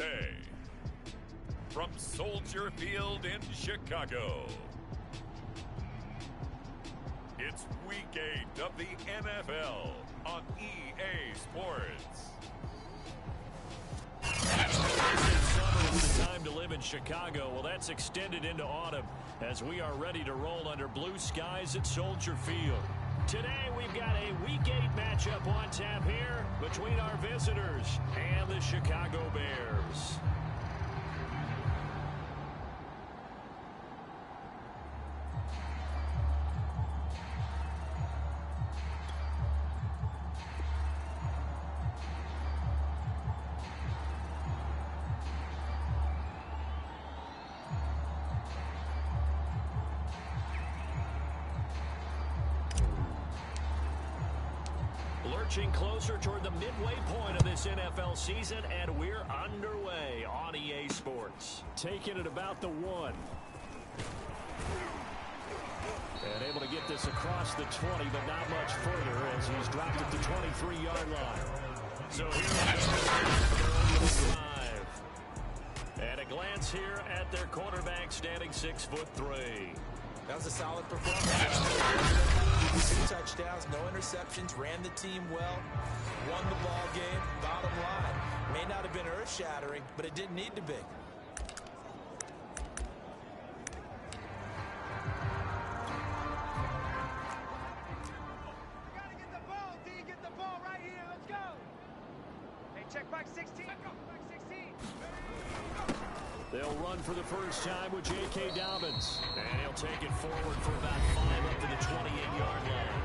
Thursday, from Soldier Field in Chicago, it's Week 8 of the NFL on EA Sports. Summer is the time to live in Chicago. Well, that's extended into autumn as we are ready to roll under blue skies at Soldier Field. Today, we've got a Week 8 matchup on tap here between our visitors and the Chicago Bears. Lurching closer toward the midway point of this NFL season, and we're underway on EA Sports. Taking it about the 1. And able to get this across the 20, but not much further as he's dropped at the 23-yard line. So here we go. And a glance here at their quarterback standing 6'3". That was a solid performance. 2 touchdowns, no interceptions, ran the team well, won the ball game. Bottom line, may not have been earth-shattering, but it didn't need to be. Gotta get the ball, D. Get the ball right here. Let's go. Hey, check back 16. Back 16. They'll run for the first time with J.K. Dobbins. And he'll take it forward for about 5 up to the 28-yard line.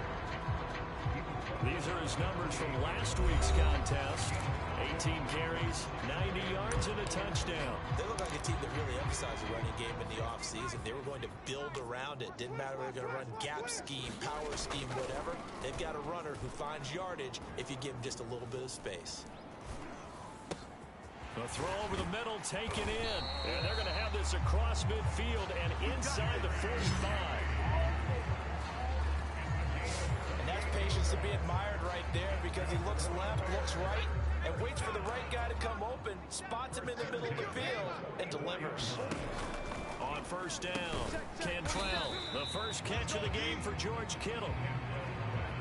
These are his numbers from last week's contest. 18 carries, 90 yards, and a touchdown. They look like a team that really emphasized the running game in the offseason. They were going to build around it. Didn't matter if they're going to run gap scheme, power scheme, whatever. They've got a runner who finds yardage if you give him just a little bit of space. A throw over the middle, taken in. And they're going to have this across midfield and inside the 45. And that's patience to be admired right there because he looks left, looks right, and waits for the right guy to come open, spots him in the middle of the field, and delivers. On first down, Cantrell, the first catch of the game for George Kittle.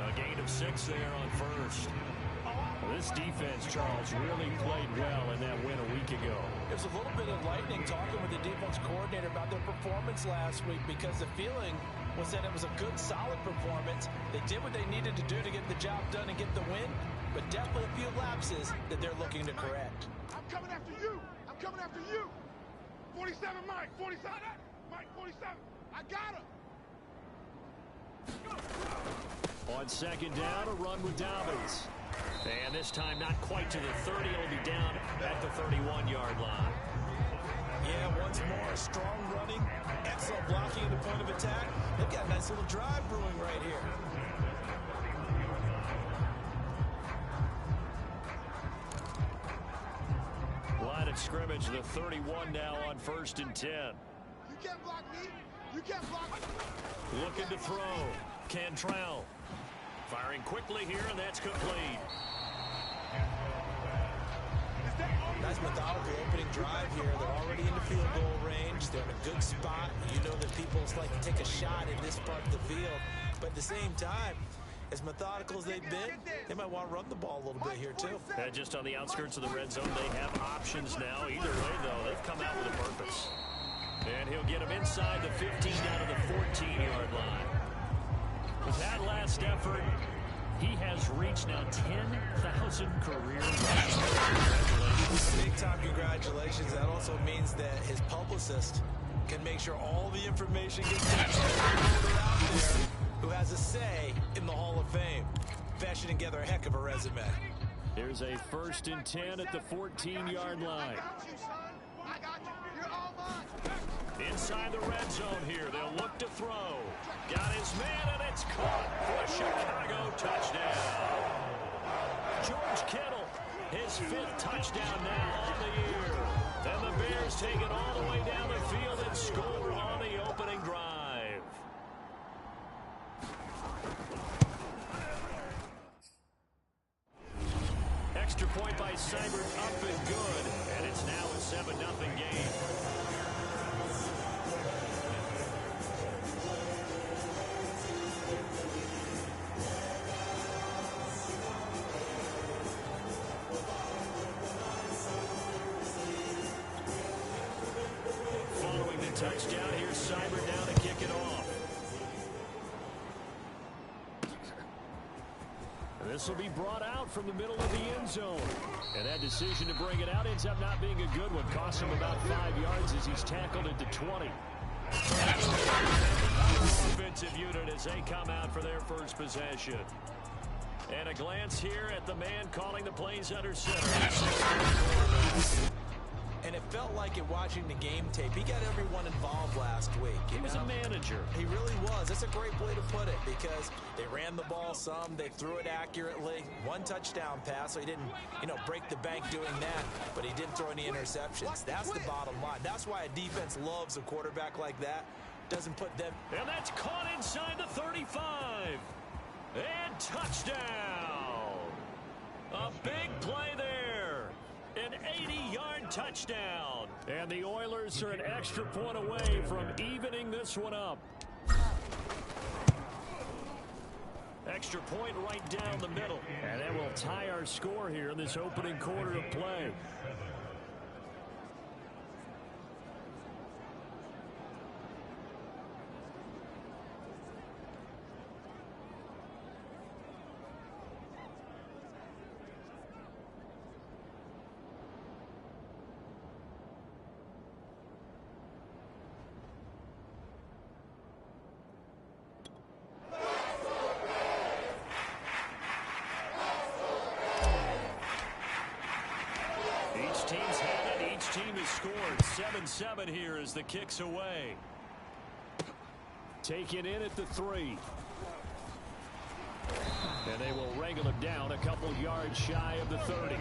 A gain of 6 there on first. This defense, Charles, really played well in that win a week ago. It was a little bit enlightening talking with the defense coordinator about their performance last week because the feeling was that it was a good, solid performance. They did what they needed to do to get the job done and get the win, but definitely a few lapses that they're looking to correct. I'm coming after you. I'm coming after you. 47, Mike. 47. Mike, 47. I got him. On second down, a run with Dobbins. And this time not quite to the 30. It'll be down at the 31-yard line. Yeah, once more, strong running, excellent blocking at the point of attack. They've got a nice little drive brewing right here. Line of scrimmage, the 31 now on first and 10. You can't block me. You can't block me. Looking to throw. Cantrell. Firing quickly here, and that's complete. Nice methodical opening drive here. They're already in the field goal range. They're in a good spot. You know that people like to take a shot in this part of the field. But at the same time, as methodical as they've been, they might want to run the ball a little bit here, too. Just on the outskirts of the red zone, they have options now. Either way, though, they've come out with a purpose. And he'll get him inside the 15 down to the 14-yard line. With that last effort, he has reached now 10,000 career rushes. Big-time congratulations. That also means that his publicist can make sure all the information gets to every out there who has a say in the Hall of Fame. Fashioning together a heck of a resume. Here's a first and 10 at the 14-yard line. I got you. You're all mine. Inside the red zone here. They'll look to throw. Got his man, and it's caught for a Chicago touchdown. George Kittle, his 5th touchdown now on the year. And the Bears take it all the way down the field and score on the opening drive. Extra point by Seibert, up and good. And it's now touchdown. Here's Seibert now to kick it off. This will be brought out from the middle of the end zone. And that decision to bring it out ends up not being a good one. Costs him about 5 yards as he's tackled at the 20. Offensive unit as they come out for their first possession. And a glance here at the man calling the plays under center. And it felt like it watching the game tape. He got everyone involved last week. He was a manager. He really was. That's a great way to put it because they ran the ball some. They threw it accurately. 1 touchdown pass, so he didn't, break the bank doing that. But he didn't throw any interceptions. That's the bottom line. That's why a defense loves a quarterback like that. Doesn't put them. And that's caught inside the 35. And touchdown. A big play there. An 80-yard touchdown. And the Oilers are an extra point away from evening this one up. Extra point right down the middle. And that will tie our score here in this opening quarter of play. Team's had it. Each team has scored 7-7 here as the kick's away. Taken in at the 3. And they will wrangle him down a couple yards shy of the 30.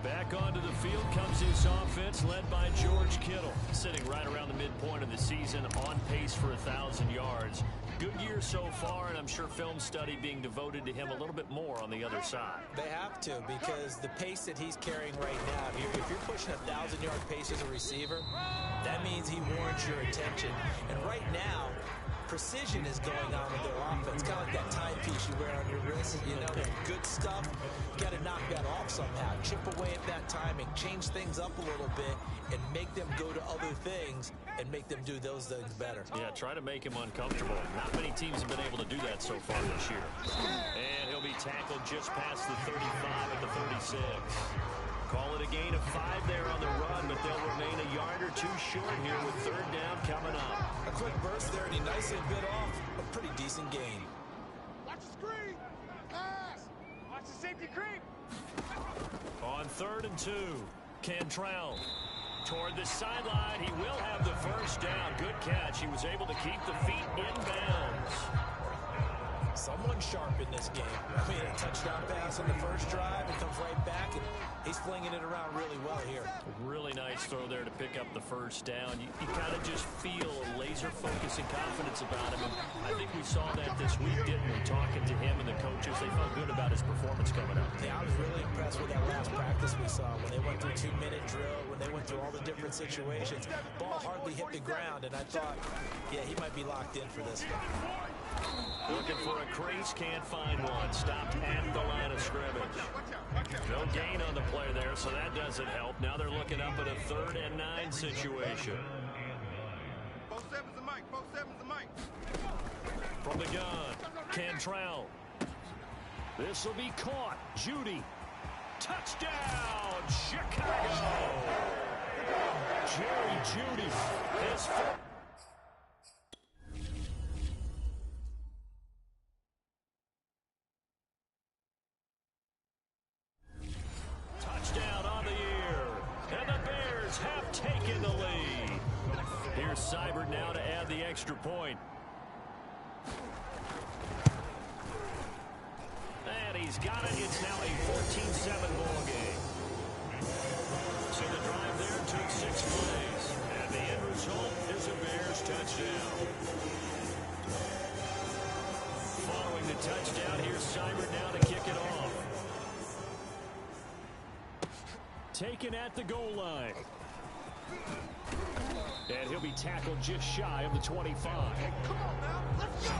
Back onto the field comes his offense led by George Kittle. Sitting right around the midpoint of the season, on pace for 1,000 yards. Good year so far, and I'm sure film study being devoted to him a little bit more on the other side. They have to, because the pace that he's carrying right now, if you're pushing a 1,000-yard pace as a receiver, that means he warrants your attention. And right now, precision is going on with their offense. Kind of like that timepiece you wear on your wrist. That good stuff. Got to knock that off somehow. Chip away at that timing. Change things up a little bit and make them go to other things and make them do those things better. Yeah, try to make him uncomfortable. Not many teams have been able to do that so far this year. And he'll be tackled just past the 35 at the 36. Call it a gain of 5 there on the run, but they'll remain a yard or 2 short here with 3rd down coming up. A quick burst there, and he nicely bit off a pretty decent gain. Watch the screen. Pass. Watch the safety creep. On 3rd and 2, Cantrell toward the sideline. He will have the first down. Good catch. He was able to keep the feet in bounds. Someone sharp in this game. I mean, a touchdown pass on the first drive. It comes right back, and he's flinging it around really well here. Really nice throw there to pick up the first down. You kind of just feel a laser focus and confidence about him. And I think we saw that this week, didn't we? Talking to him and the coaches, they felt good about his performance coming up. Yeah, I was really impressed with that last practice we saw when they went through 2-minute drill, when they went through all the different situations. Ball hardly hit the ground, and I thought, yeah, he might be locked in for this one. Looking for a crease, can't find one. Stopped at the line of scrimmage. No gain on the play there, so that doesn't help. Now they're looking up at a 3rd and 9 situation. 4-7's the mic. 4-7's the mic. From the gun, Cantrell. This will be caught. Judy. Touchdown, Chicago. Jerry Judy. His foot. Touchdown on the year. And the Bears have taken the lead. Here's Seibert now to add the extra point. And he's got it. It's now a 14-7 ball game. So the drive there took 6 plays. And the end result is a Bears touchdown. Following the touchdown, here's Seibert now to kick it off. Taken at the goal line. And he'll be tackled just shy of the 25. Come on now, let's go.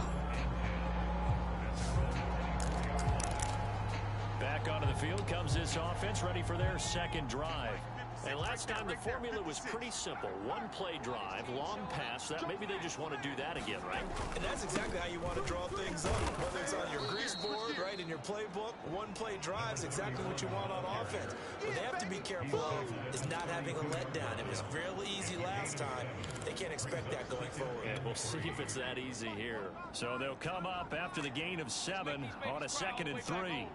Back onto the midfield comes this offense, ready for their second drive. And last time the formula was pretty simple. One play drive, long pass. That maybe they just want to do that again, right? And that's exactly how you want to draw things up. Whether it's on your grease board, right, in your playbook, one play drive is exactly what you want on offense. What they have to be careful of is not having a letdown. It was real easy last time. They can't expect that going forward. And we'll see if it's that easy here. So they'll come up after the gain of 7 on a 2nd and 3.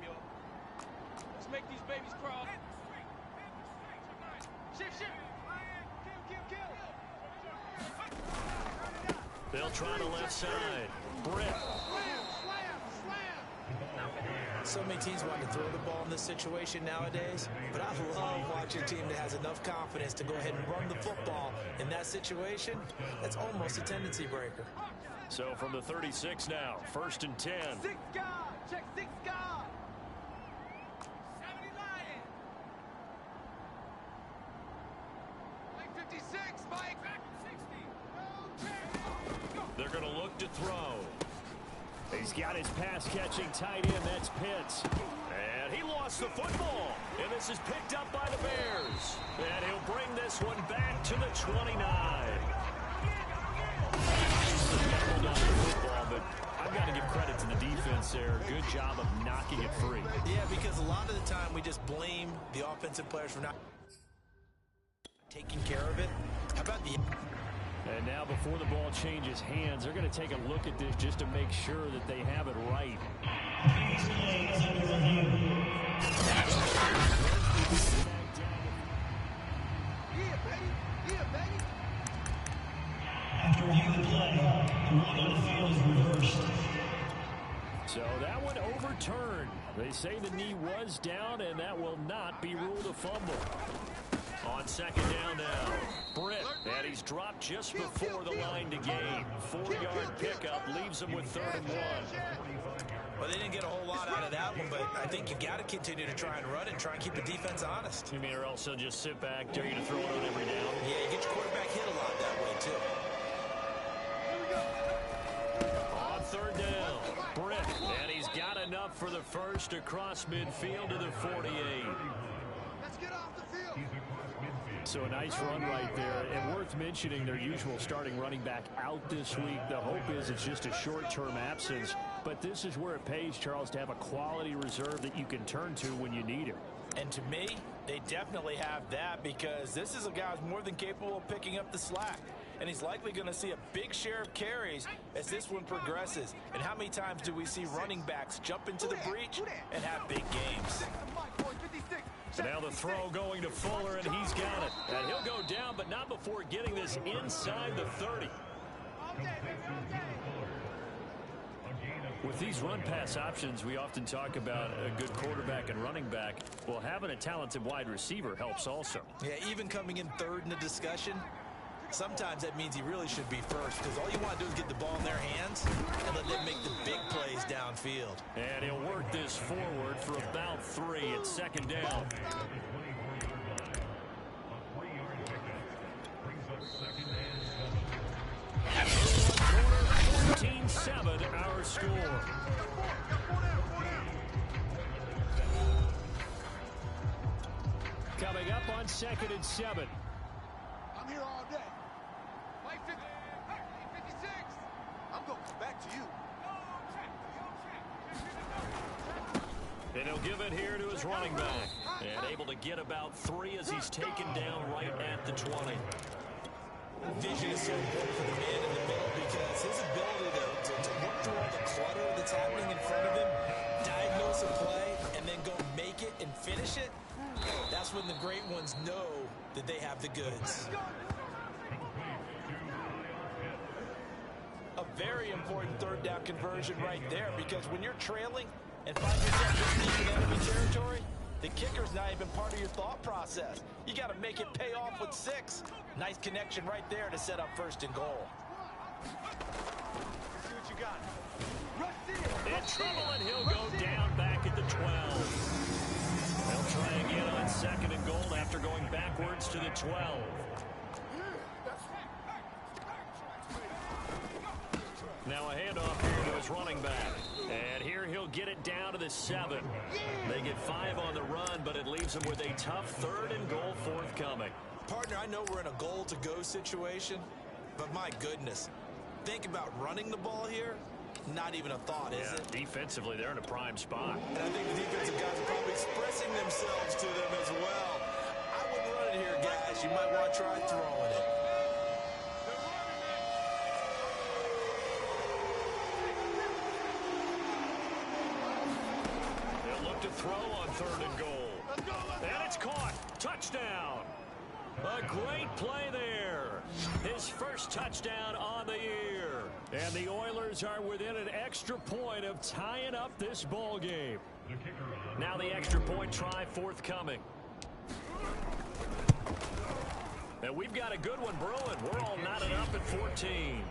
Let's make these babies crawl. Shift. Kill. They'll try the left side. Britt. Slam. So many teams want to throw the ball in this situation nowadays, but I love watching a team that has enough confidence to go ahead and run the football in that situation. That's almost a tendency breaker. So from the 36 now, 1st and 10. 6 guard. Check 6 guard. 70 Lion. Like 56, Mike. Back to 60. They're going to look to throw. He's got his pass-catching tight end. That's Pitts. And he lost the football. And this is picked up by the Bears. And he'll bring this one back to the 29. But I've got to give credit to the defense there. Good job of knocking it free. Yeah, because a lot of the time we just blame the offensive players for not taking care of it. How about the... And now before the ball changes hands, they're going to take a look at this just to make sure that they have it right. After reviewing the play, the ruling on the field is reversed. So that one overturned. They say the knee was down, and that will not be ruled a fumble. On 2nd down now, Britt, and he's dropped just before the line to gain. 4-yard pickup leaves him with 3rd and 1. Well, they didn't get a whole lot out of that one, but I think you got to continue to try and run and try and keep the defense honest. You mean, or else they'll just sit back, dare you to throw it on every down? Yeah, you get your quarterback hit a lot that way, too. On 3rd down, Britt, and he's got enough for the first across midfield to the 48. Let's get off the field. So a nice run right there, and worth mentioning their usual starting running back out this week. The hope is it's just a short-term absence, but this is where it pays, Charles, to have a quality reserve that you can turn to when you need it. And to me, they definitely have that because this is a guy who's more than capable of picking up the slack. And he's likely going to see a big share of carries as this one progresses. And how many times do we see running backs jump into the breach and have big games? So now the throw going to Fuller, and he's got it. And he'll go down, but not before getting this inside the 30. With these run-pass options, we often talk about a good quarterback and running back. Well, having a talented wide receiver helps also. Yeah, even coming in 3rd in the discussion, sometimes that means he really should be first because all you want to do is get the ball in their hands and let them make the big plays downfield. And he'll work this forward for about 3 at 2nd down. 14-7 our score. Coming up on 2nd and 7. I'm here all day. Mike 56. I'm going back to you. And he'll give it here to his running back. And able to get about 3 as he's taken down right at the 20. Vision is so important for the man in the middle because his ability to work through all the clutter that's happening in front of him, diagnose a play, and then go make it and finish it, that's when the great ones know that they have the goods. A very important 3rd down conversion right there because when you're trailing and find yourself this deep in enemy territory, the kicker's not even part of your thought process. You got to make it pay off with 6. Nice connection right there to set up 1st and goal. See what you got. In trouble, and he'll go down back at the 12. They'll try again on 2nd and goal after going backwards to the 12. Now a handoff here to his running back. And here he'll get it down to the 7. They get 5 on the run, but it leaves them with a tough 3rd and goal forthcoming. Partner, I know we're in a goal-to-go situation, but my goodness, think about running the ball here. Not even a thought, is it? Defensively, they're in a prime spot. And I think the defensive guys are probably expressing themselves to them as well. I wouldn't run it here, guys. You might want to try throwing it. They'll look to throw on 3rd and goal. And it's caught. Touchdown. A great play there. His first touchdown on the year. And the Oilers are within an extra point of tying up this ball game. Now the extra point try forthcoming. And we've got a good one brewing. We're all knotted up at 14.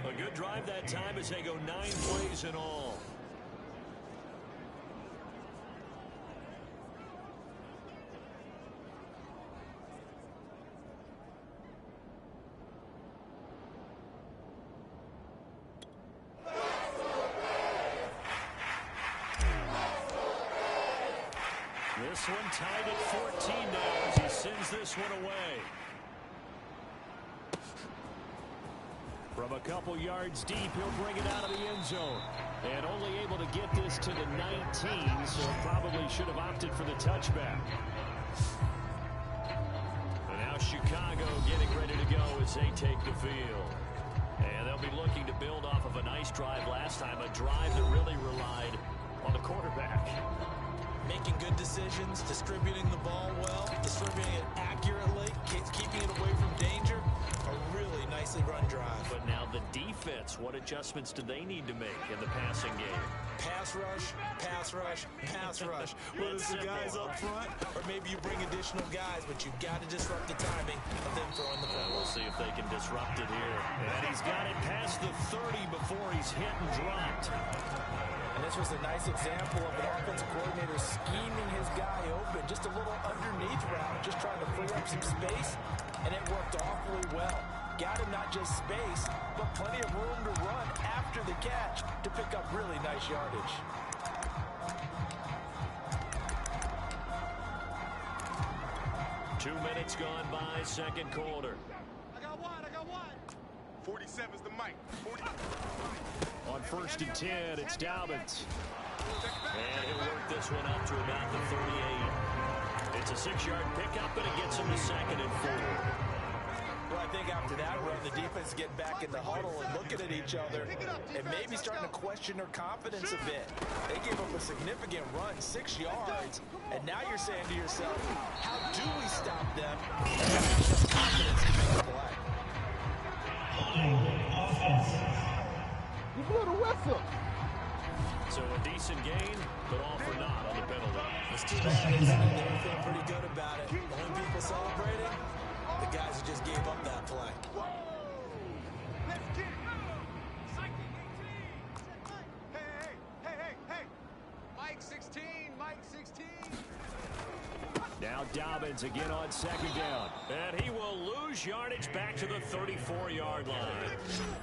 A good drive that time as they go 9 plays in all. This one tied at 14 now as he sends this one away. From a couple yards deep, he'll bring it out of the end zone. And only able to get this to the 19, so probably should have opted for the touchback. And now Chicago getting ready to go as they take the field. And they'll be looking to build off of a nice drive last time, a drive that really relied on the quarterback. Making good decisions, distributing the ball well, distributing it accurately, keeping it away from danger. A really nicely run drive. But now the defense, what adjustments do they need to make in the passing game? Pass rush, pass rush, pass rush. Whether it's the guys up front or maybe you bring additional guys, but you've got to disrupt the timing of them throwing the ball. We'll see if they can disrupt it here. And he's got it past the 30 before he's hit and dropped. And this was a nice example of an offensive coordinator scheming his guy open. Just a little underneath route, just trying to free up some space, and it worked awfully well. Got him not just space, but plenty of room to run after the catch to pick up really nice yardage. Two minutes gone by, second quarter. I got one. 47's the mic. 40. On 1st and 10, it's Dobbins. And he'll work this one up to about the 38. It's a 6-yard pickup, and it gets him to 2nd and 4. Well, I think after that run, the defense getting back in the huddle and looking at each other and maybe starting to question their confidence a bit. They gave up a significant run, 6 yards, and now you're saying to yourself, how do we stop them? Confidence to make a play. You blew the whistle. So a decent gain, but all for naught on the penalty. It's too bad, isn't it? They were feeling pretty good about it. The only people celebrating, the guys who just gave up that play. Let's get it. Hey. Mike 16, Mike 16. Now Dobbins again on 2nd down. And he will lose yardage back to the 34-yard line.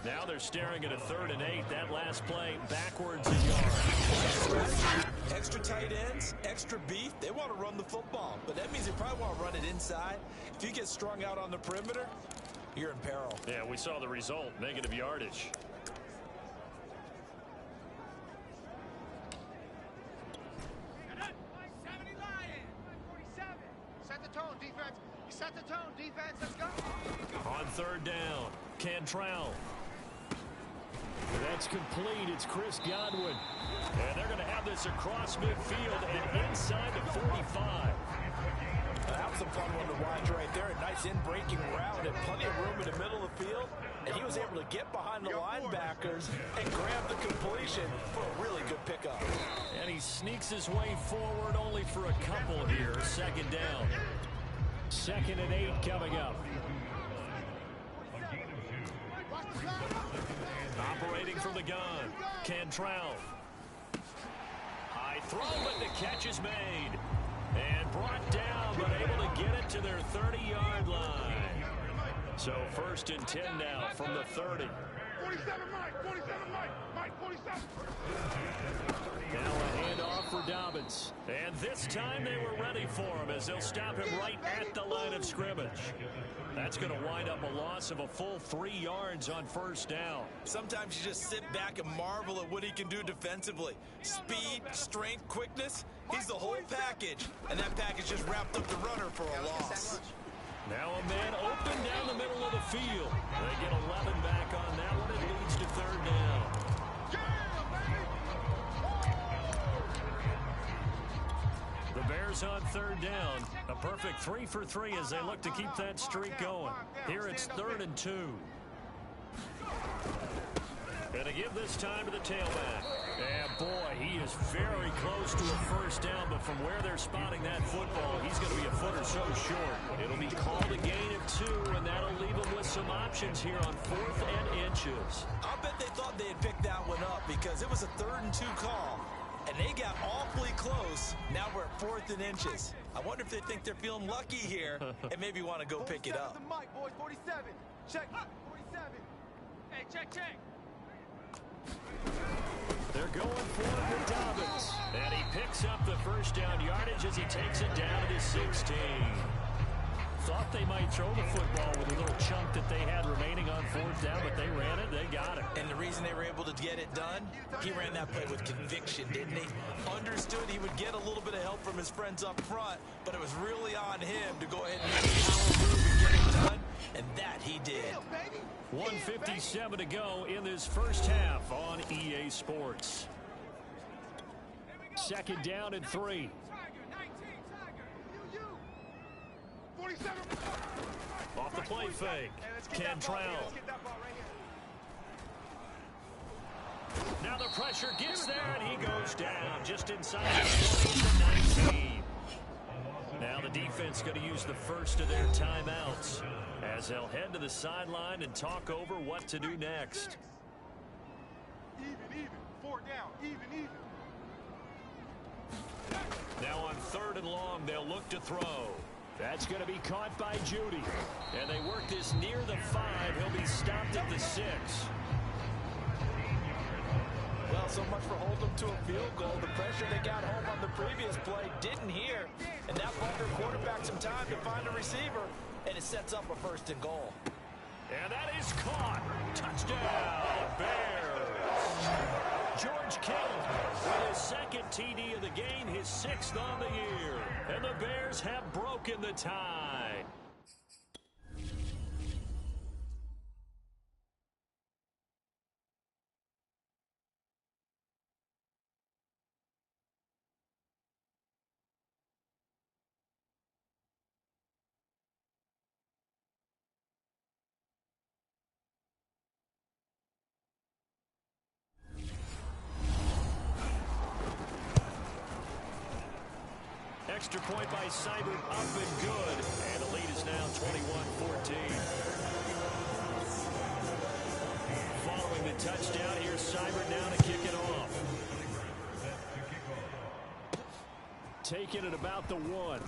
Now they're staring at a 3rd and 8. That last play backwards a yard. Extra tight ends, extra beef. They want to run the football, but that means they probably want to run it inside. If you get strung out on the perimeter, you're in peril. Yeah, we saw the result, negative yardage. Set the tone, defense. Let's go. On 3rd down, Cantrell. That's complete. It's Chris Godwin. And they're going to have this across midfield and inside the 45. That was a fun one to watch right there. A nice in-breaking route and plenty of room in the middle of the field. And he was able to get behind the linebackers and grab the completion for a really good pickup. And he sneaks his way forward only for a couple here. 2nd down. 2nd and 8 coming up. Operating from the gun, Cantrell. High throw, but the catch is made. And brought down, but able to get it to their 30-yard line. So 1st and 10 now from the 30. 47, Mike. 47, Mike. Mike, 47. Now a handoff for Dobbins. And this time they were ready for him as they'll stop him right at the line of scrimmage. That's going to wind up a loss of a full 3 yards on first down. Sometimes you just sit back and marvel at what he can do defensively. Speed, strength, quickness, he's the whole package. And that package just wrapped up the runner for a loss. Now a man open down the middle of the field. They get 11 back on that one. It leads to third down. The Bears on third down. A perfect 3 for 3 as they look to keep that streak going. Here it's 3rd and 2. And to give this time to the tailback. And boy, he is very close to a first down, but from where they're spotting that football, he's going to be a foot or so short. It'll be called a gain of 2, and that'll leave him with some options here on 4th and inches. I'll bet they thought they had picked that one up because it was a 3rd and 2 call. And they got awfully close. Now we're at 4th and inches. I wonder if they think they're feeling lucky here and maybe want to go pick it up. Mike, boys, 47. Check. 47. Hey, check. They're going for it with Dobbins. And he picks up the first down yardage as he takes it down to the 16. Thought they might throw the football with a little chunk that they had remaining on 4th down, but they ran it, they got it. And the reason they were able to get it done, he ran that play with conviction, didn't he? Understood he would get a little bit of help from his friends up front, but it was really on him to go ahead and make a power move and get it done, and that he did. 1:57 to go in this first half on EA Sports. 2nd down and 3. 47. Off the play fake. Cantrell. Now the pressure gets there, and he goes down just inside the 20 to 19. Now the defense going to use the first of their timeouts as they'll head to the sideline and talk over what to do next. Even. 4 down. Even. Now on 3rd and long, they'll look to throw. That's going to be caught by Judy. And they work this near the 5. He'll be stopped at the 6. Well, so much for holding them to a field goal. The pressure they got home on the previous play didn't hear. And that bought their quarterback some time to find a receiver. And it sets up a 1st and goal. And that is caught. Touchdown, Bears. George Kittle with his 2nd TD of the game, his 6th on the year. And the Bears have broken the tie. Extra point by Seibert up and good. And the lead is now 21-14. Following the touchdown, here's Seibert now to kick it off. Taking it about the 1.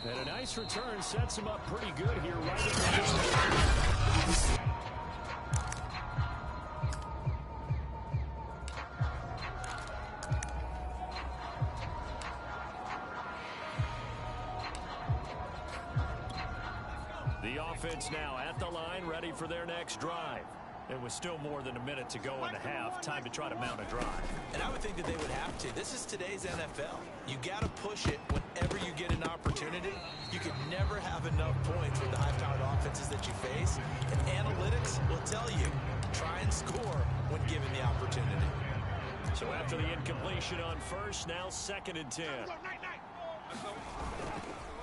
And a nice return sets him up pretty good here right in the middle. Offense now at the line, ready for their next drive. It was still more than a minute to go in the half. Time to try to mount a drive. And I would think that they would have to. This is today's NFL. You got to push it whenever you get an opportunity. You can never have enough points with the high-powered offenses that you face. And analytics will tell you, try and score when given the opportunity. So after the incompletion on 1st, now 2nd and 10.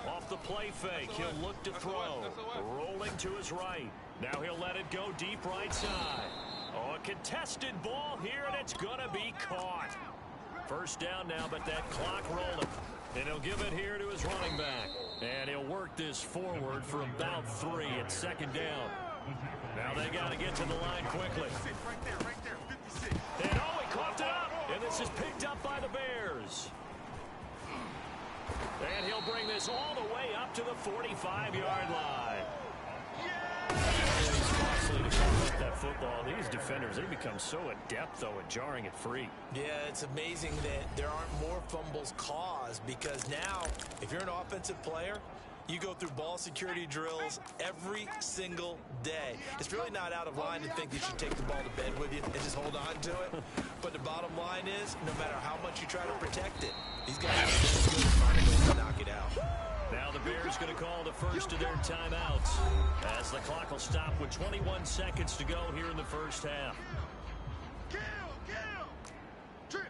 Off the play fake, he'll look to throw. Rolling to his right. Now he'll let it go deep right side. Oh, a contested ball here, and it's going to be caught. First down now, but that clock rolling. And he'll give it here to his running back. And he'll work this forward for about 3 at 2nd down. Now they got to get to the line quickly. Right there, 56. And oh, he coughed it up. And this is picked up by the Bears. And he'll bring this all the way up to the 45-yard line. Yeah! nicely to cover up that football. These defenders, they become so adept, though, at jarring it free. Yeah, it's amazing that there aren't more fumbles caused, because now, if you're an offensive player, you go through ball security drills every single day. It's really not out of line to think you should take the ball to bed with you and just hold on to it. But the bottom line is, no matter how much you try to protect it, these guys are really good at finding ways to knock it out. Now the Bears going to call the first of their timeouts as the clock will stop with 21 seconds to go here in the first half. Kill! Trip!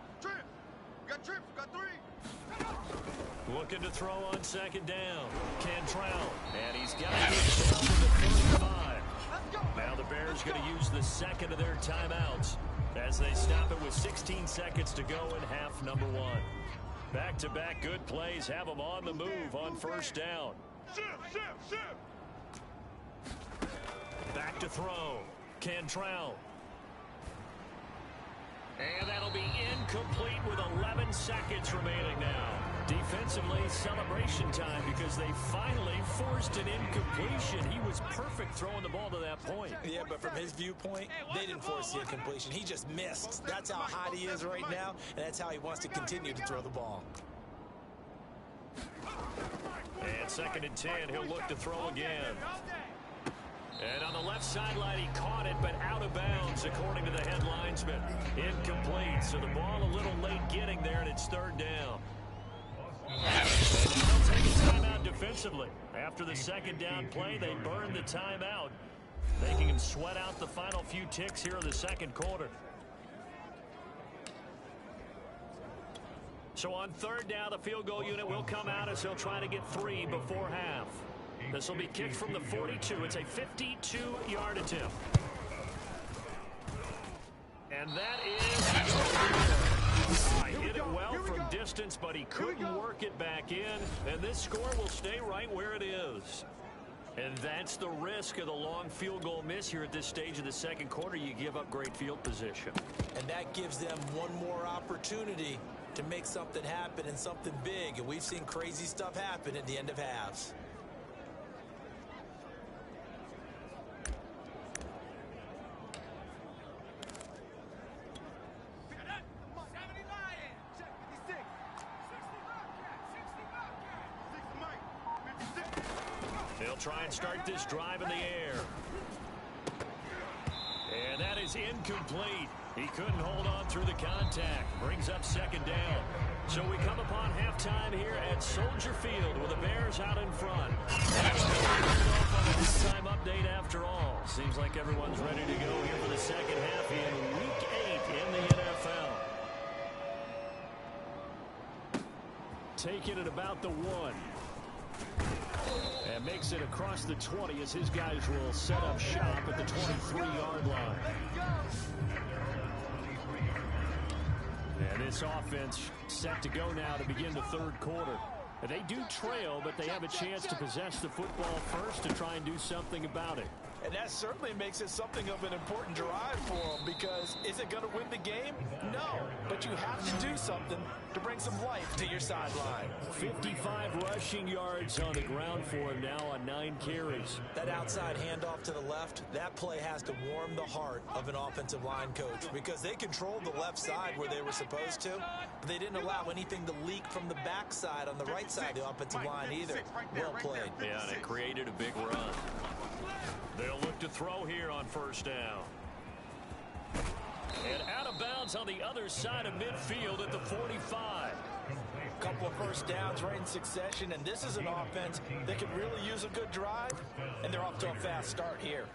Got trips, got 3. Looking to throw on second down. Cantrell, and he's got it down to the 35. Now the Bears going to use the second of their timeouts as they stop it with 16 seconds to go in half number 1. Back-to-back good plays have them on the move on first down. Shift! Back to throw. Cantrell. And that'll be incomplete with 11 seconds remaining now. Defensively, celebration time because they finally forced an incompletion. He was perfect throwing the ball to that point. Yeah, but from his viewpoint, they didn't force the incompletion. He just missed. That's how hot he is right now, and that's how he wants to continue to throw the ball. And second and 10, he'll look to throw again. And on the left sideline, he caught it, but out of bounds, according to the head linesman. Incomplete, so the ball a little late getting there, and it's third down. And they'll take a timeout defensively. After the second down play, they burned the timeout, making him sweat out the final few ticks here in the second quarter. So on third down, the field goal unit will come out as they'll try to get 3 before half. This will be kicked from the 42. It's a 52-yard attempt. And that is he hit it well from distance, but he couldn't work it back in. And this score will stay right where it is. And that's the risk of the long field goal miss here at this stage of the second quarter. You give up great field position. And that gives them one more opportunity to make something happen and something big. And we've seen crazy stuff happen at the end of halves. They'll try and start this drive in the air. And that is incomplete. He couldn't hold on through the contact. Brings up second down. So we come upon halftime here at Soldier Field with the Bears out in front. That's off on a halftime update after all. Seems like everyone's ready to go here for the second half in Week 8 in the NFL. Take it at about the 1. And makes it across the 20 as his guys will set up shop at the 23-yard line. And this offense set to go now to begin the third quarter. They do trail, but they have a chance to possess the football first to try and do something about it. And that certainly makes it something of an important drive for them, because is it going to win the game? No, but you have to do something to bring some life to your sideline. 55 rushing yards on the ground for him now on 9 carries. That outside handoff to the left, that play has to warm the heart of an offensive line coach, because they controlled the left side where they were supposed to, but they didn't allow anything to leak from the backside on the right side of the offensive line either. Well played. Yeah, and it created a big run. They'll look to throw here on first down. And out of bounds on the other side of midfield at the 45. A couple of first downs right in succession, and this is an offense that could really use a good drive, and they're off to a fast start here.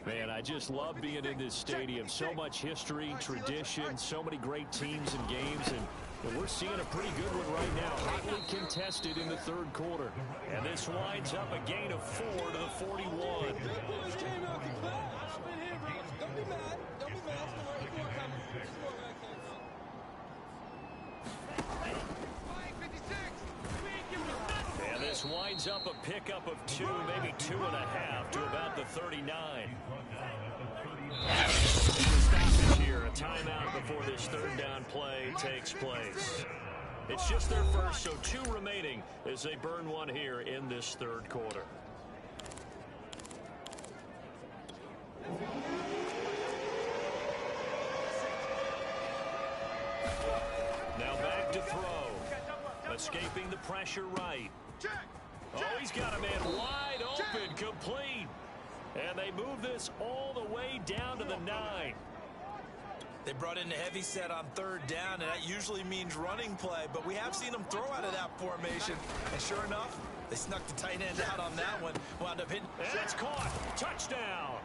Man, I just love being in this stadium. So much history, tradition, so many great teams and games, and we're seeing a pretty good one right now. Hotly contested in the third quarter. And this winds up a gain of 4 to the 41. And this winds up a pickup of 2, maybe 2.5 to about the 39. Stoppage here, a timeout before this third down play takes place. It's just their first, so 2 remaining as they burn one here in this third quarter. Now back to throw. Escaping the pressure right. Oh, he's got a man wide open, complete. And they move this all the way down to the 9. They brought in a heavy set on third down, and that usually means running play, but we have seen them throw out of that formation. And sure enough, they snuck the tight end out on that one. Wound up hitting. And it's caught. Touchdown.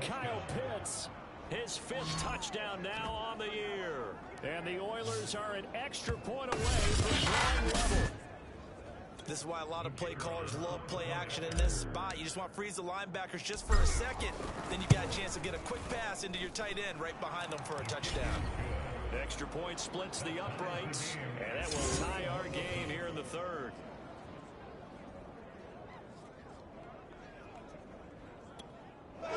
Kyle Pitts, his 5th touchdown now on the year. And the Oilers are an extra point away from drawing level. This is why a lot of play callers love play action in this spot. You just want to freeze the linebackers just for a second. Then you got a chance to get a quick pass into your tight end right behind them for a touchdown. Extra point splits the uprights, and that will tie our game here in the third. So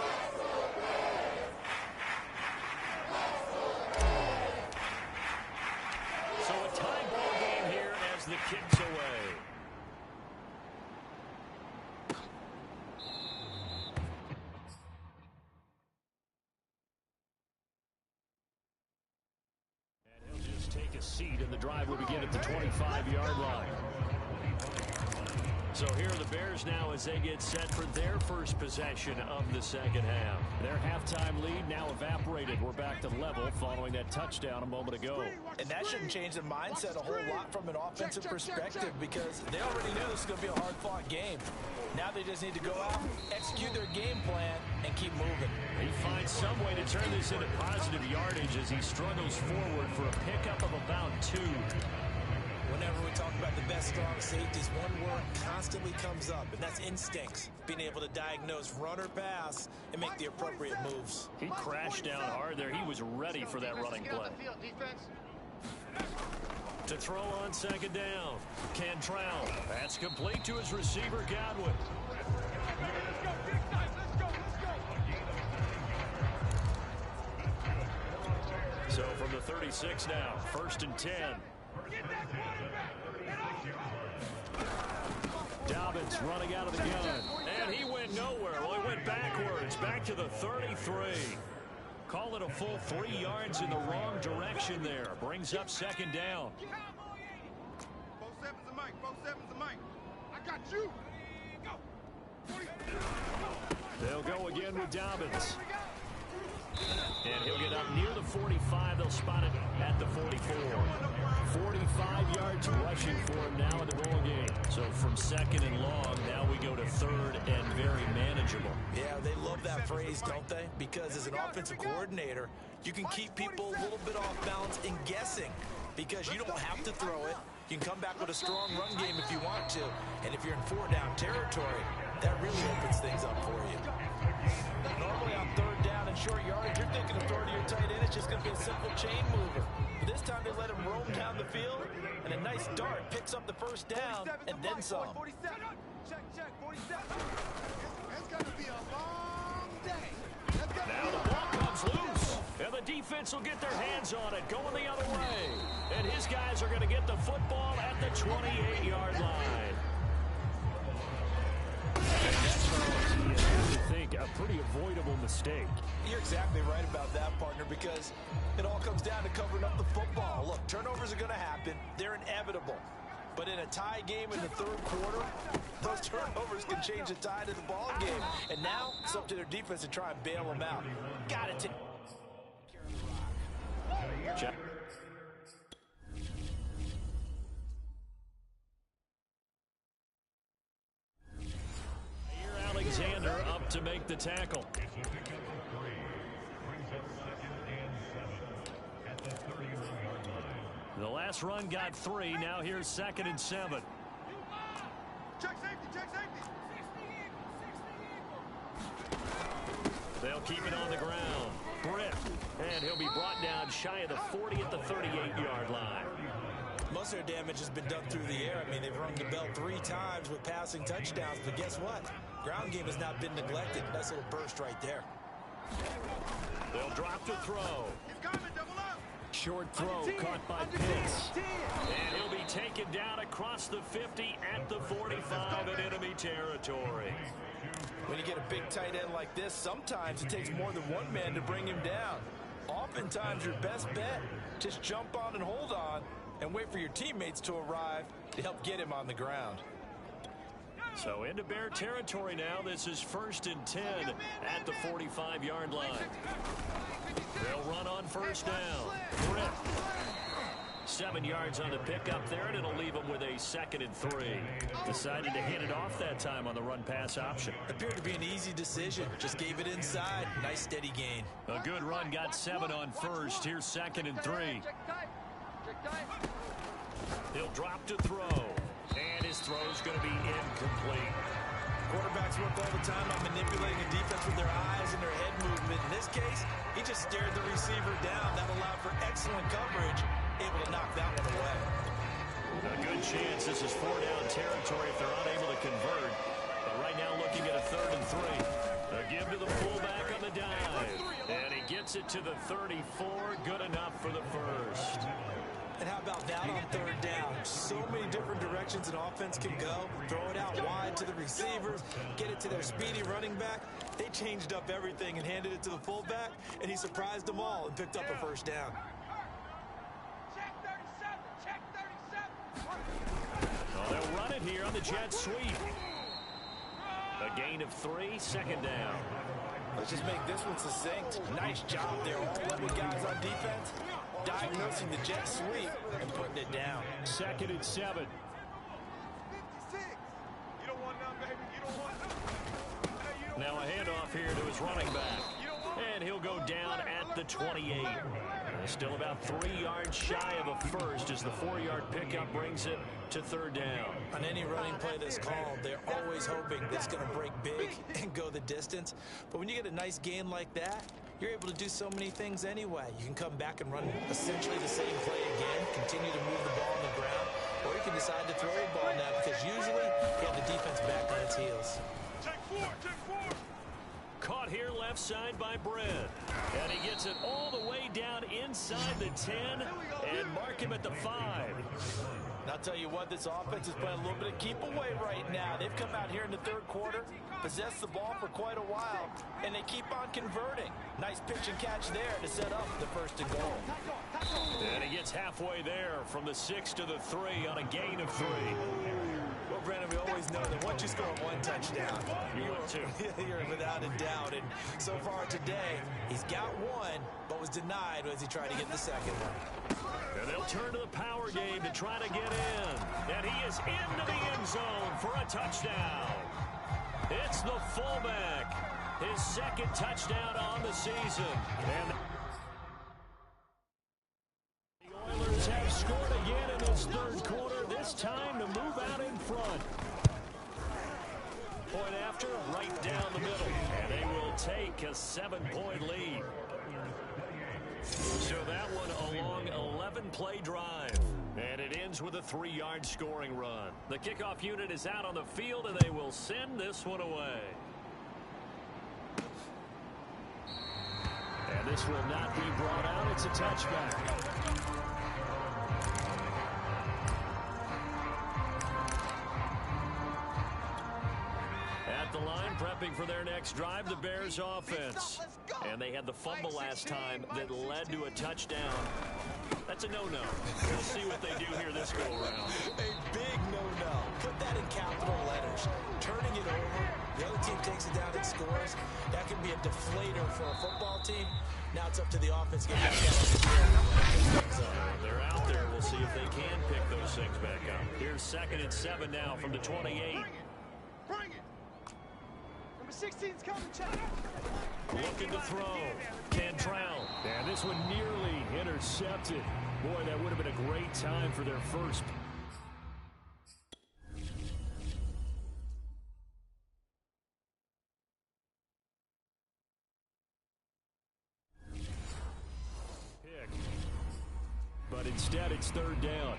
a tie ball game here as the kick's away. Take a seat, and the drive will begin at the 25-yard line. So here are the Bears now as they get set for their first possession of the second half. Their halftime lead now evaporated. We're back to level following that touchdown a moment ago. And that shouldn't change the mindset a whole lot from an offensive perspective, because they already knew this was going to be a hard-fought game. Now they just need to go out, execute their game plan, and keep moving. He finds some way to turn this into positive yardage as he struggles forward for a pickup of about 2. Whenever we talk about the best strong safeties, one word constantly comes up, and that's instincts. Being able to diagnose run or pass and make the appropriate moves. He crashed down hard there. He was ready for that running play. To throw on second down. Cantrell. That's complete to his receiver, Godwin. So from the 36 now, 1st and 10. Dobbins running out of the gun. And he went nowhere. Well, he went backwards. Back to the 33. Call it a full 3 yards in the wrong direction there. Brings up second down. 4-7's a mic. 4-7's a mic. I got you. Go. They'll go again with Dobbins. And he'll get up near the 45. They'll spot it at the 44. 45 yards rushing for him now in the ball game. So from second and long, now we go to third and very manageable. Yeah, they love that phrase, don't they? Because as an offensive coordinator, you can keep people a little bit off balance and guessing, because you don't have to throw it. You can come back with a strong run game if you want to. And if you're in 4-down territory, that really opens things up for you. Normally on third down and short yardage, you're thinking of throwing to your tight end. It's just going to be a simple chain mover. But this time they let him roam down the field, and a nice dart picks up the first down and then some. 47. Check. 47. It's going to be a long day. Now the ball comes loose, and the defense will get their hands on it, going the other way. And his guys are going to get the football at the 28-yard line. I think a pretty avoidable mistake. You're exactly right about that, partner, because it all comes down to covering up the football. Look, turnovers are going to happen. They're inevitable. But in a tie game in the third quarter, those turnovers can change the tide of the ball game. And now it's up to their defense to try and bail them out. Got it. Check. Alexander up to make the tackle. The last run got 3. Now here's 2nd and 7. Check safety. They'll keep it on the ground. Britt, and he'll be brought down shy of the 40 at the 38-yard line. Most of their damage has been done through the air. I mean, they've rung the bell 3 times with passing touchdowns, but guess what? Ground game has not been neglected. Nice little burst right there. They'll drop to throw. He's coming, double up. Short throw caught by Pitts. And he'll be taken down across the 50 at the 45 in enemy territory. When you get a big tight end like this, sometimes it takes more than one man to bring him down. Oftentimes your best bet, just jump on and hold on and wait for your teammates to arrive to help get him on the ground. So into Bear territory now. This is 1st and 10 at the 45-yard line. They'll run on first down. Britt. 7 yards on the pickup there, and it'll leave them with a 2nd and 3. Decided to hand it off that time on the run-pass option. Appeared to be an easy decision. Just gave it inside. Nice steady gain. A good run, got 7 on first. Here's 2nd and 3. He'll drop to throw, and his throw's going to be incomplete. Quarterbacks work all the time on manipulating a defense with their eyes and their head movement. In this case, he just stared the receiver down. That allowed for excellent coverage, able to knock that one away. A good chance this is 4-down territory if they're unable to convert. But right now looking at a 3rd and 3. A give to the fullback on the dive. And he gets it to the 34. Good enough for the first. And how about that on 3rd down? So many different directions an offense can go. Throw it out wide to the receivers, get it to their speedy running back. They changed up everything and handed it to the fullback, and he surprised them all and picked up a 1st down. Check 37. Check 37. Well, they'll run it here on the jet sweep. A gain of 3, 2nd down. Let's just make this one succinct. Nice job there. All 11 guys on defense diagnosing the jet sweep and putting it down. 2nd and 7. 56. You don't want none, baby. You don't want none. Hey, you don't Now a handoff here to his running back. And he'll go down at the 28. Still about 3 yards shy of a first as the 4-yard pickup brings it to 3rd down. On any running play that's called, they're always hoping that it's going to break big and go the distance. But when you get a nice gain like that, you're able to do so many things anyway. You can come back and run essentially the same play again, continue to move the ball on the ground, or you can decide to throw the ball now because usually you have the defense back on its heels. Check 4. Check 4. Caught here left side by Brent. And he gets it all the way down inside the 10 and mark him at the 5. And I'll tell you what, this offense is playing a little bit of keep away right now. They've come out here in the 3rd quarter, possessed the ball for quite a while, and they keep on converting. Nice pitch and catch there to set up the 1st and goal. And he gets halfway there from the 6 to the 3 on a gain of 3. Well, Brandon, we always know that once you score 1 touchdown, you're without a doubt. And so far today, he's got 1, but was denied as he tried to get the 2nd one. And they'll turn to the power game to try to get in. And he is into the end zone for a touchdown. It's the fullback. His 2nd touchdown on the season. And the Oilers have scored again in this 3rd quarter. This time to move out in front. Point after, right down the middle. And they will take a 7-point lead. So that one a long 11-play drive. And it ends with a 3-yard scoring run. The kickoff unit is out on the field, and they will send this one away. And this will not be brought out. It's a touchback. At the line, prepping for their next drive, the Bears offense. And they had the fumble last time that led to a touchdown. That's a no-no. We'll see what they do here this go-around. A big no-no. Put that in capital letters. Turning it over, the other team takes it down and scores. That can be a deflator for a football team. Now it's up to the offense to get back out. They're out there. We'll see if they can pick those things back up. Here's 2nd and 7 now from the 28. Bring it. Number 16's coming, Chad. Looking to throw. Cantrell. And this one nearly intercepted. Boy, that would have been a great time for their first. Pick. But instead, it's 3rd down.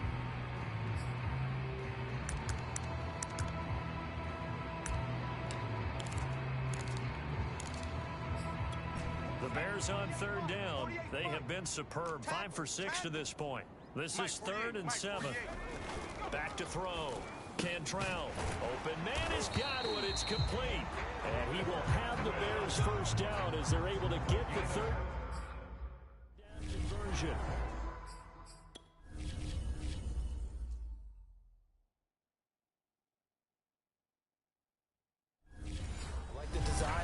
The Bears on third down. They have been superb. 5 for 6 to this point. This is 3rd and 7. Back to throw. Cantrell. Open man has got it. It's complete. And he will have the Bears first down as they're able to get the third down conversion.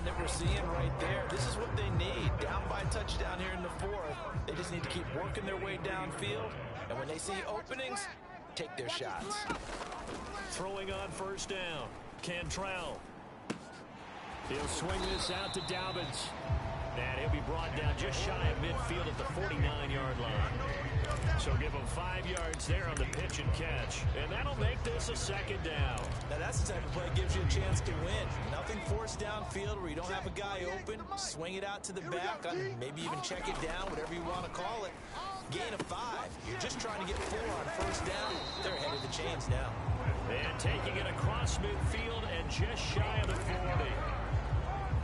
That we're seeing right there. This is what they need. Down by a touchdown here in the 4th. They just need to keep working their way downfield. And when they see openings, take their shots. Throwing on first down. Cantrell. He'll swing this out to Dobbins. And he'll be brought down just shy of midfield at the 49-yard line. So give him 5 yards there on the pitch and catch. And that'll make this a 2nd down. Now that's the type of play that gives you a chance to win. Nothing forced downfield where you don't have a guy open. Swing it out to the back, maybe even check it down, whatever you want to call it. Gain of 5. You're just trying to get 4 on first down. They're ahead of the chains now. And taking it across midfield and just shy of the 40.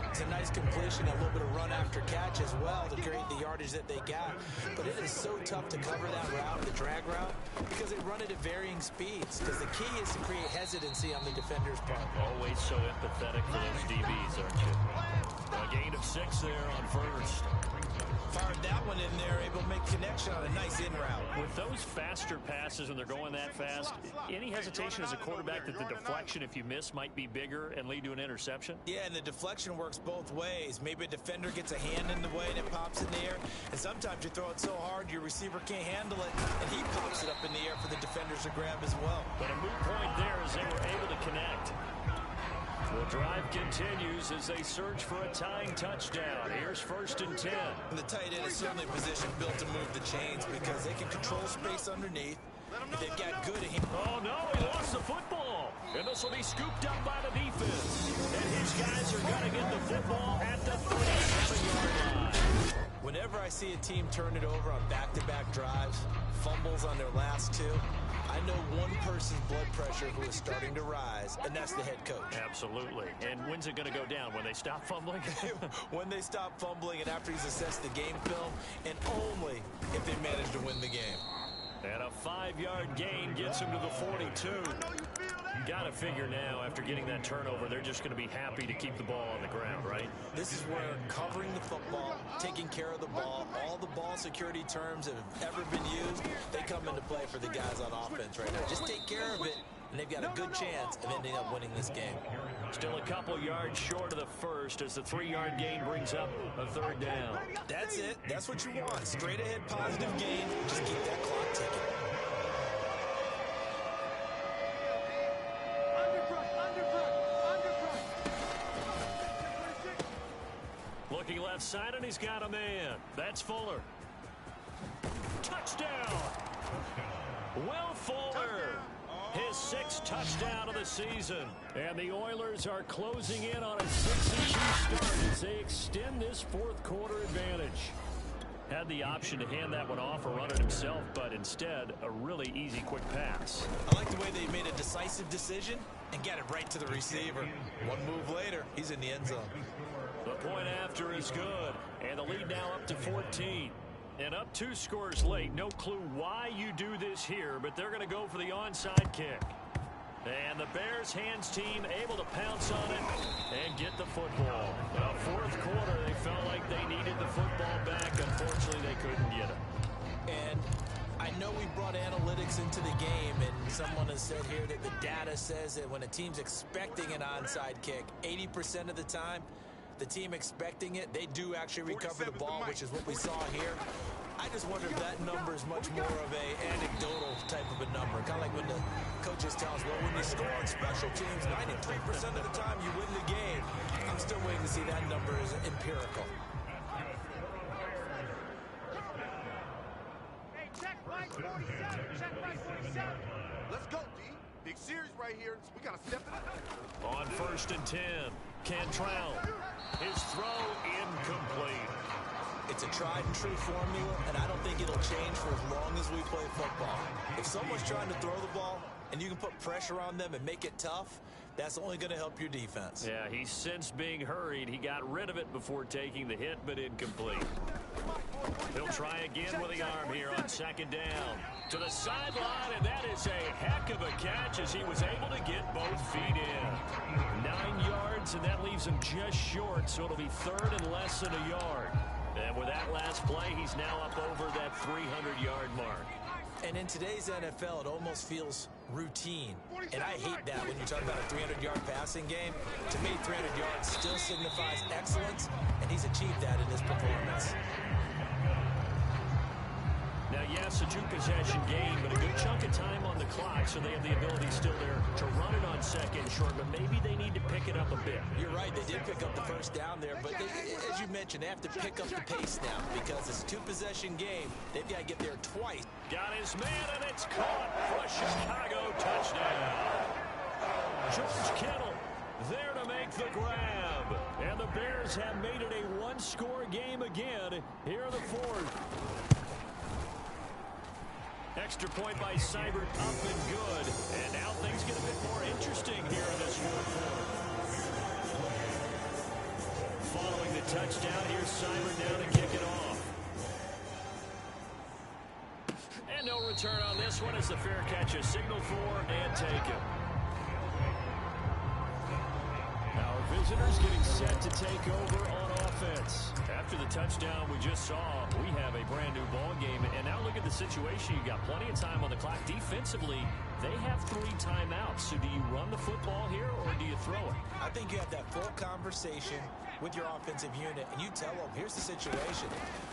It's a nice completion, a little bit of run after catch as well to create the yardage that they got. But it is so tough to cover that route, the drag route, because they run it at varying speeds. Because the key is to create hesitancy on the defender's part. Always so empathetic for those DBs, aren't you? A gain of 6 there on first. Fired that one in there, able to make connection on a nice in route. With those faster passes when they're going that fast, any hesitation as a quarterback that the deflection, if you miss, might be bigger and lead to an interception? Yeah, and the deflection works both ways. Maybe a defender gets a hand in the way and it pops in the air. And sometimes you throw it so hard your receiver can't handle it, and he pops it up in the air for the defenders to grab as well. But a moot point there as they were able to connect. The drive continues as they search for a tying touchdown. Here's 1st and 10. And the tight end is certainly a position built to move the chains because they can control space underneath. They've got good. Oh, no, he lost the football. And this will be scooped up by the defense. And his guys are going to get the football at the 37-yard line. Whenever I see a team turn it over on back-to-back drives, fumbles on their last 2, I know one person's blood pressure who is starting to rise, and that's the head coach. Absolutely. And when's it going to go down? When they stop fumbling? When they stop fumbling and after he's assessed the game film, and only if they manage to win the game. And a 5-yard gain gets him to the 42. Got to figure now, after getting that turnover, they're just going to be happy to keep the ball on the ground, right? This is where covering the football, taking care of the ball, all the ball security terms that have ever been used, they come into play for the guys on offense right now. Just take care of it, and they've got a good chance of ending up winning this game. Still a couple yards short of the first as the 3-yard gain brings up a 3rd down. That's it. That's what you want. Straight ahead positive gain. Just keep that clock ticking. Looking left side, and he's got a man. That's Fuller. Touchdown! Will Fuller, his 6th touchdown of the season. And the Oilers are closing in on a 6-2 start as they extend this 4th quarter advantage. Had the option to hand that one off or run it himself, but instead, a really easy quick pass. I like the way they made a decisive decision and got it right to the receiver. One move later, he's in the end zone. The point after is good, and the lead now up to 14. And up 2 scores late. No clue why you do this here, but they're going to go for the onside kick. And the Bears hands team able to pounce on it and get the football. The 4th quarter, they felt like they needed the football back. Unfortunately, they couldn't get it. And I know we brought analytics into the game, and someone has said here that the data says that when a team's expecting an onside kick, 80% of the time, the team expecting it, they do actually recover the ball, which is what we saw here. I just wonder if that number is much more of a anecdotal type of a number. Kind of like when the coaches tell us, well, when you score on special teams, 93% of the time you win the game. I'm still waiting to see that number is empirical. Hey, check Mike 47. Check Mike 47. Let's go, D. Big series right here. We got to step it up. On 1st and 10, Cantrell. His throw incomplete. It's a tried and true formula, and I don't think it'll change for as long as we play football. If someone's trying to throw the ball and you can put pressure on them and make it tough, that's only going to help your defense. Yeah, he sensed being hurried. He got rid of it before taking the hit, but incomplete. He'll try again with the arm here on second down. To the sideline, and that is a heck of a catch as he was able to get both feet in. 9 yards, and that leaves him just short, so it'll be third and less than a yard. And with that last play, he's now up over that 300-yard mark. And in today's NFL, it almost feels routine. And I hate that when you talk about a 300-yard passing game. To me, 300 yards still signifies excellence, and he's achieved that in his performance. Now, yes, a two-possession game, but a good chunk of time on the clock, so they have the ability still there to run it on second and short, but maybe they need to pick it up a bit. You're right. They did pick up the first down there, but they, as you mentioned, they have to pick up the pace now because it's a two-possession game. They've got to get there twice. Got his man, and it's caught for a Chicago touchdown. George Kittle there to make the grab. And the Bears have made it a one-score game again here in the fourth. Extra point by Seibert, up and good. And now things get a bit more interesting here in this fourth quarter. Following the touchdown, here's Seibert now to kick it off. And no return on this one as the fair catch is signaled for and taken. Our visitors getting set to take over on offense. After the touchdown we just saw, we have a brand new ball game. And now look at the situation. You got plenty of time on the clock. Defensively, they have 3 timeouts. So do you run the football here or do you throw it? I think you have that full conversation with your offensive unit, and you tell them, here's the situation.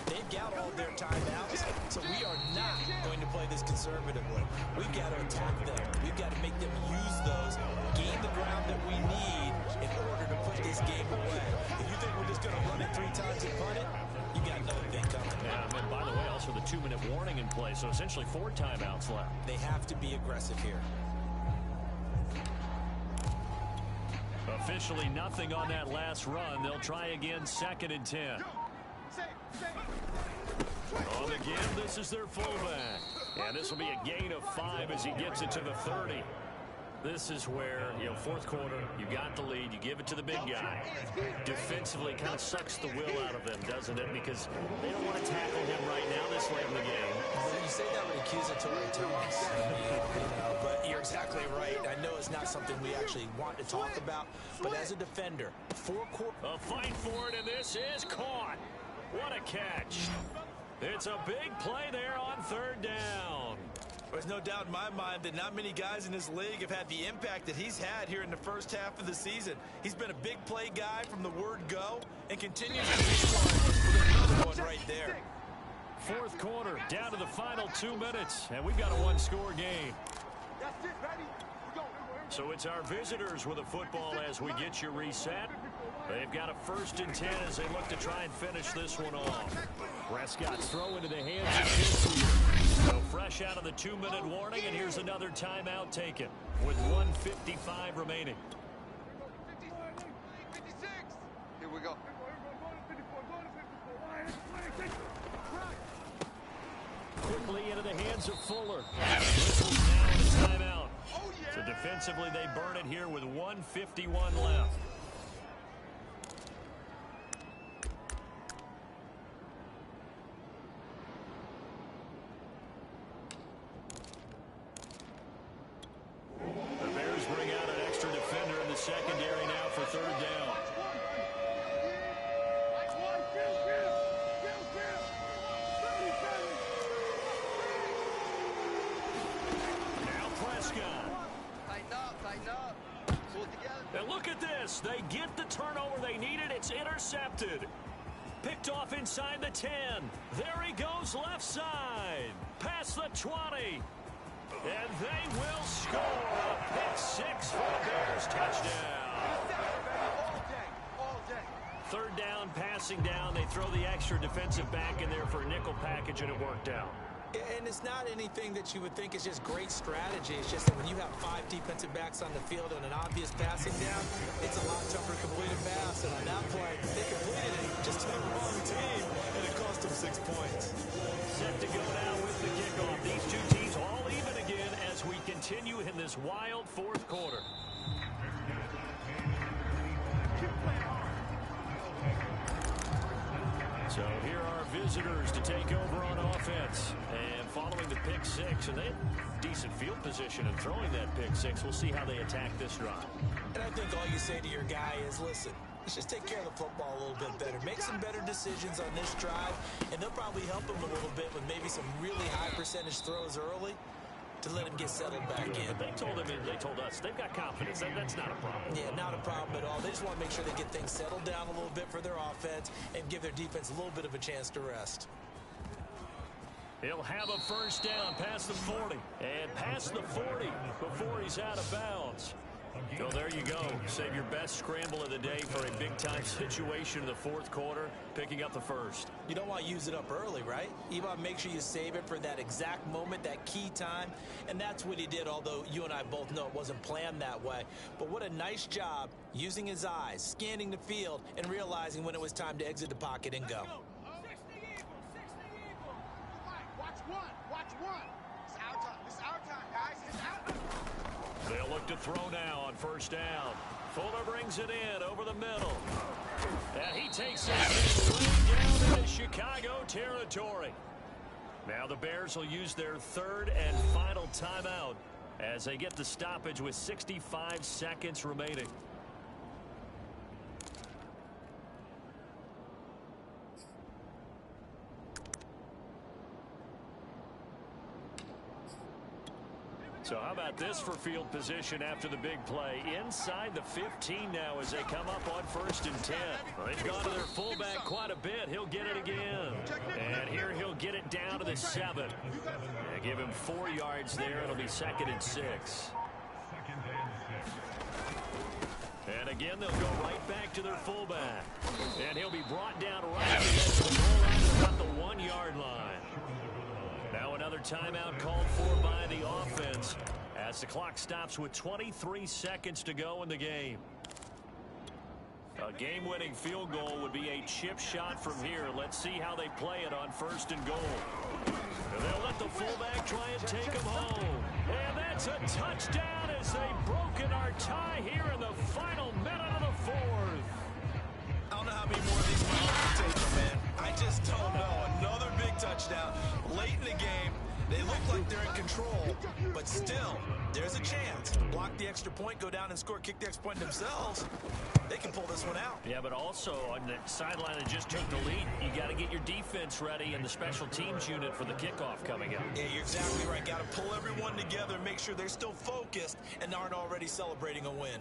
They've got all their timeouts, so we are not going to play this conservatively. We've got to attack them. We've got to make them use those, gain the ground that we need in order to put this game away. If you think we're just going to run it 3 times and punt it, you got another thing coming. Yeah, and by the way, also the 2-minute warning in play, so essentially 4 timeouts left. They have to be aggressive here. Officially nothing on that last run. They'll try again, 2nd and 10. On the give, this is their fullback. And this will be a gain of 5 as he gets it to the 30. This is where, fourth quarter, you got the lead, you give it to the big guy. Defensively, kind of sucks the will out of them, doesn't it? Because they don't want to tackle him right now this late in the game. Well, you say that with accusatory tones. But you're exactly right. I know it's not something we actually want to talk about, but as a defender, 4 quarters. A fight for it, and this is caught. What a catch. It's a big play there on 3rd down. There's no doubt in my mind that not many guys in this league have had the impact that he's had here in the first half of the season. He's been a big play guy from the word go and continues to be one. Another one right there. Fourth quarter, down to the final 2 minutes, and we've got a one-score game. So it's our visitors with a football as we get you reset. They've got a 1st and 10 as they look to try and finish this one off. Prescott throw into the hands of Kinsey. So fresh out of the 2-minute warning, and here's another timeout taken with 1:55 remaining. 56. Here we go. Quickly into the hands of Fuller. Whistles now in a timeout. So defensively, they burn it here with 1:51 left. The Bears bring out an extra defender in the secondary now for 3rd down. Now Prescott. Tighten up. Pull it together. And look at this. They get the turnover they needed. It's intercepted. Picked off inside the 10. There he goes left side. Past the 20. And they will score a pick 6 for the Bears touchdown. All day. 3rd down, passing down. They throw the extra defensive back in there for a nickel package, and it worked out. And it's not anything that you would think is just great strategy. It's just that when you have 5 defensive backs on the field on an obvious passing down, it's a lot tougher to complete a pass. And on that play, they completed it just to the wrong team, and it cost them 6 points. Set to go now with the kickoff. These two teams all even again as we continue in this wild fourth quarter. So here are visitors to take over on offense. And following the pick six, and they had decent field position in throwing that pick six. We'll see how they attack this drive. And I think all you say to your guy is, listen, let's just take care of the football a little bit better. Make some better decisions on this drive, and they'll probably help him a little bit with maybe some really high percentage throws early to let him get settled back in. But they told us they've got confidence. That's not a problem. Yeah, not a problem at all. They just want to make sure they get things settled down a little bit for their offense and give their defense a little bit of a chance to rest. He'll have a first down past the 40. And past the 40 before he's out of bounds. So there you go. Save your best scramble of the day for a big-time situation in the fourth quarter, picking up the first. You don't want to use it up early, right? You want to make sure you save it for that exact moment, that key time. And that's what he did, although you and I both know it wasn't planned that way. But what a nice job using his eyes, scanning the field, and realizing when it was time to exit the pocket and go. Watch one. It's our time. It's our time, guys. It's our time. They'll look to throw now on first down. Fuller brings it in over the middle. And he takes it down into Chicago territory. Now the Bears will use their third and final timeout as they get the stoppage with 65 seconds remaining. So how about this for field position after the big play? Inside the 15 now as they come up on 1st and 10. Well, they've gone to their fullback quite a bit. He'll get it again. And here he'll get it down to the 7. And give him 4 yards there. It'll be 2nd and 6. And again, they'll go right back to their fullback. And he'll be brought down right against the goal line at about the 1-yard line. Now another timeout called for by the offense as the clock stops with 23 seconds to go in the game. A game-winning field goal would be a chip shot from here. Let's see how they play it on 1st and goal. And they'll let the fullback try and take him home. And that's a touchdown as they've broken our tie here in the final minute of the 4th. I don't know how many more of these Mahomes can take, man. I just don't know. Another big touchdown late in the game. They look like they're in control, but still, there's a chance. Block the extra point, go down and score, kick the extra point themselves. They can pull this one out. Yeah, but also on the sideline that just took the lead, you got to get your defense ready and the special teams unit for the kickoff coming up. Yeah, you're exactly right. Got to pull everyone together and make sure they're still focused and aren't already celebrating a win.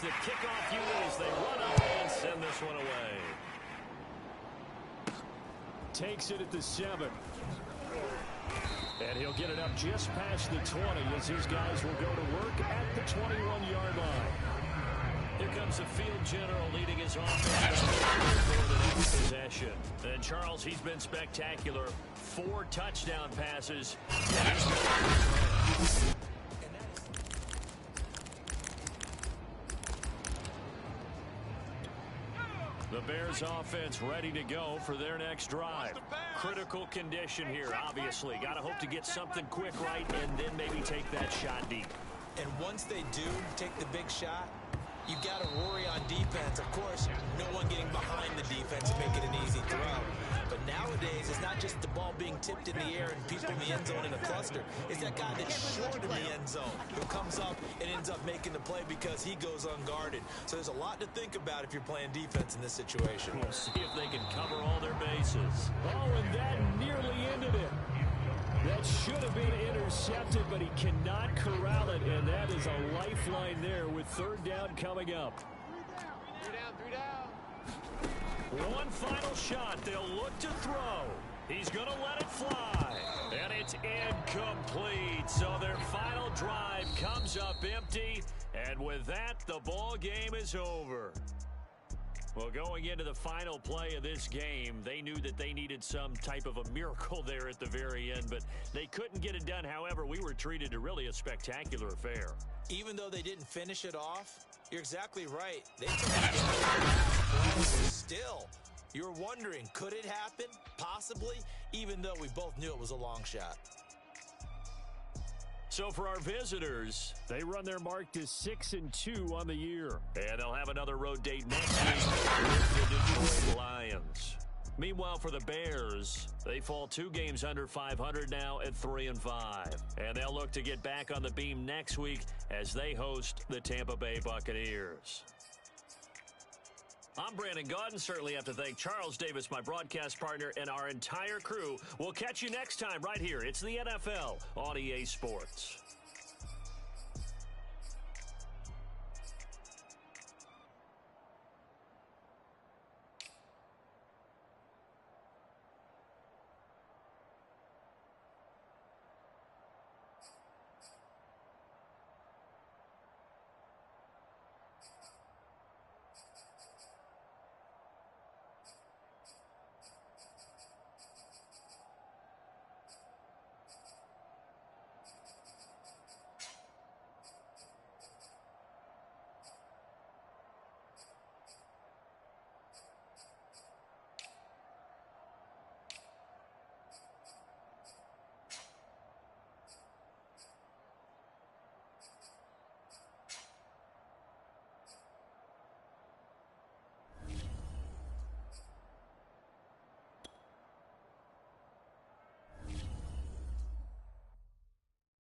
The kickoff unit as they run up and send this one away. Takes it at the 7. And he'll get it up just past the 20 as his guys will go to work at the 21-yard line. Here comes the field general leading his offense for the next possession. And Charles, he's been spectacular. 4 touchdown passes. The Bears offense ready to go for their next drive. Critical condition here, obviously. Got to hope to get something quick right and then maybe take that shot deep. And once they do take the big shot, you got to worry on defense. Of course, no one getting behind the defense and making an easy throw. But nowadays, it's not just the ball being tipped in the air and people in the end zone in a cluster. It's that guy that's short in the end zone who comes up and ends up making the play because he goes unguarded. So there's a lot to think about if you're playing defense in this situation. We'll see if they can cover all their bases. Oh, and that nearly ended it. That should have been intercepted, but he cannot corral it, and that is a lifeline there with 3rd down coming up. 3 down. One final shot. They'll look to throw. He's going to let it fly. And it's incomplete. So their final drive comes up empty. And with that, the ball game is over. Well, going into the final play of this game, they knew that they needed some type of a miracle there at the very end, but they couldn't get it done. However, we were treated to really a spectacular affair. Even though they didn't finish it off, you're exactly right. They still, you're wondering, could it happen? Possibly. even though we both knew it was a long shot. So for our visitors, They run their mark to 6-2 on the year. and they'll have another road date next week with the Detroit Lions. Meanwhile, for the Bears, they fall 2 games under 500 now at 3-5. And they'll look to get back on the beam next week as they host the Tampa Bay Buccaneers. I'm Brandon Gaudin. Certainly have to thank Charles Davis, my broadcast partner, and our entire crew. We'll catch you next time right here. It's the NFL on EA Sports.